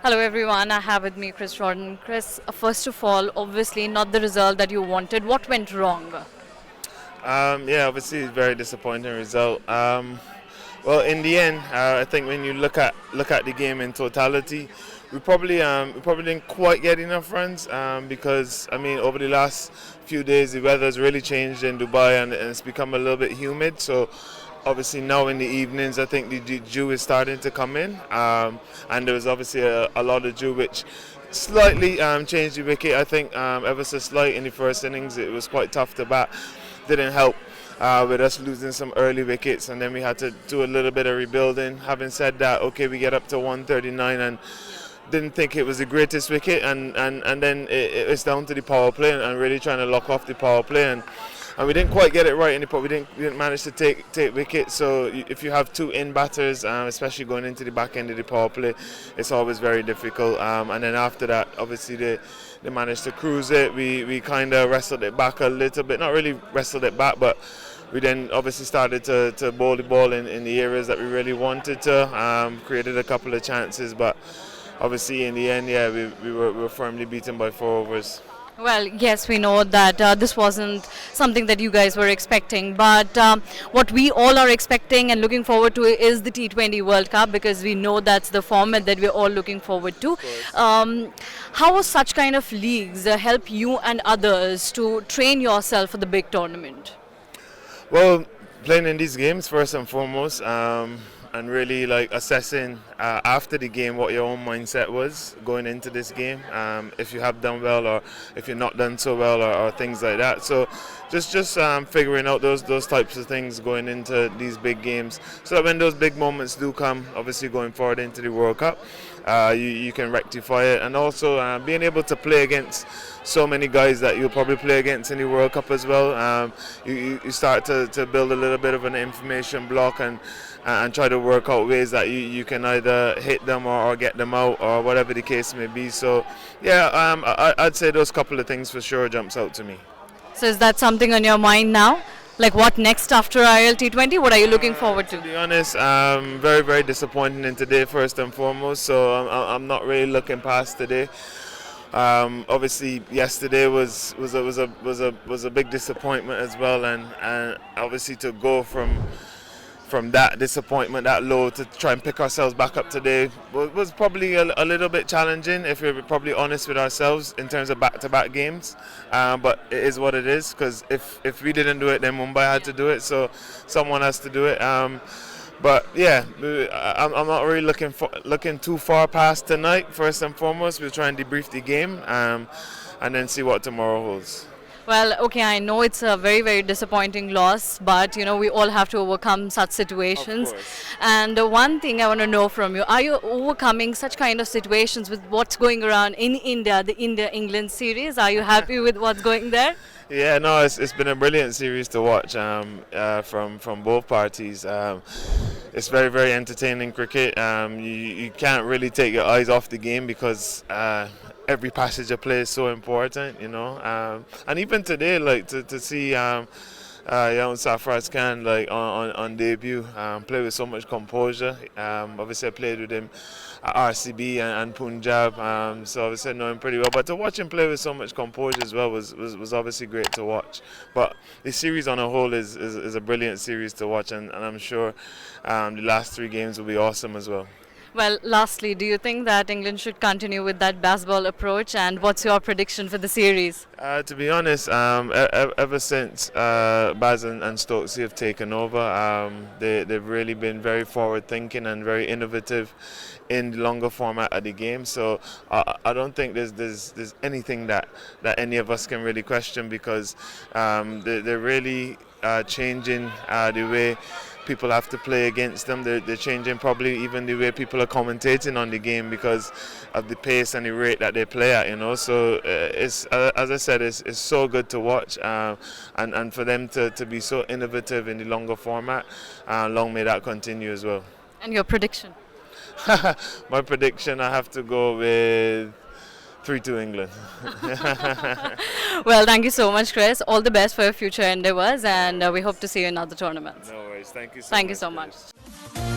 Hello everyone, I have with me Chris Jordan. Chris, first of all, obviously not the result that you wanted. What went wrong? Yeah, obviously it's a very disappointing result. Well, in the end, I think when you look at the game in totality, we probably didn't quite get enough runs because I mean over the last few days the weather's really changed in Dubai and it's become a little bit humid. So obviously now in the evenings I think the dew is starting to come in, and there was obviously a lot of dew which slightly changed the wicket. I think ever so slight in the first innings. It was quite tough to bat. Didn't help with us losing some early wickets, and then we had to do a little bit of rebuilding. Having said that, okay, we get up to 139 and didn't think it was the greatest wicket, and then it's down to the power play and really trying to lock off the power play, and we didn't quite get it right in the pot. We didn't manage to take wickets. So if you have two in batters, especially going into the back end of the power play, it's always very difficult. And then after that, obviously they managed to cruise it. We kind of wrestled it back a little bit, not really wrestled it back, but we then obviously started to bowl the ball in the areas that we really wanted to. Created a couple of chances, but obviously in the end, yeah, we were firmly beaten by 4 overs. Well, yes, we know that this wasn't something that you guys were expecting, but what we all are expecting and looking forward to is the T20 World Cup because we know that's the format that we're all looking forward to. How will such kind of leagues help you and others to train yourself for the big tournament? Well, playing in these games first and foremost, and really like assessing after the game what your own mindset was going into this game. If you have done well or if you're not done so well or things like that. So just figuring out those types of things going into these big games, so that when those big moments do come, obviously going forward into the World Cup, you can rectify it, and also being able to play against so many guys that you'll probably play against in the World Cup as well. You start to build a little bit of an information block and try to work out ways that you can either hit them or get them out or whatever the case may be. So yeah, I'd say those couple of things for sure jumps out to me. So is that something on your mind now? Like what next after ILT20? What are you looking forward To to? be honest, very disappointing in today first and foremost. So I'm not really looking past today. Obviously, yesterday was a big disappointment as well, and obviously to go from that disappointment that low to try and pick ourselves back up today was probably a little bit challenging if we're probably honest with ourselves in terms of back-to-back games, but it is what it is, because if we didn't do it then Mumbai had to do it, so someone has to do it. But yeah, I'm not really looking too far past tonight. First and foremost, we'll try and debrief the game, and then see what tomorrow holds. Well, okay, I know it's a very disappointing loss, but you know, we all have to overcome such situations. And one thing I want to know from you, are you overcoming such kind of situations with what's going around in India, the India-England series? Are you happy with what's going there? Yeah, no, it's been a brilliant series to watch from both parties. It's very entertaining cricket. You can't really take your eyes off the game because every passage of play is so important, you know. And even today, like to see young Sarfaraz Khan like on debut, play with so much composure. Obviously, I played with him at RCB and Punjab, so obviously I know him pretty well. But to watch him play with so much composure as well was obviously great to watch. But the series on a whole is a brilliant series to watch, and I'm sure the last 3 games will be awesome as well. Well, lastly, do you think that England should continue with that baseball approach, and what's your prediction for the series? To be honest, ever since Baz and Stokesy have taken over, they've really been very forward thinking and very innovative in the longer format of the game. So I don't think there's anything that any of us can really question, because they're really changing the way people have to play against them. They're changing probably even the way people are commentating on the game because of the pace and the rate that they play at, you know. So it's as I said, it's so good to watch, and for them to be so innovative in the longer format, long may that continue as well. And your prediction? My prediction, I have to go with 3-2 England. Well, thank you so much, Chris. All the best for your future endeavors, and we hope to see you in other tournaments. No worries. Thank you so much. Thank you so Chris. much.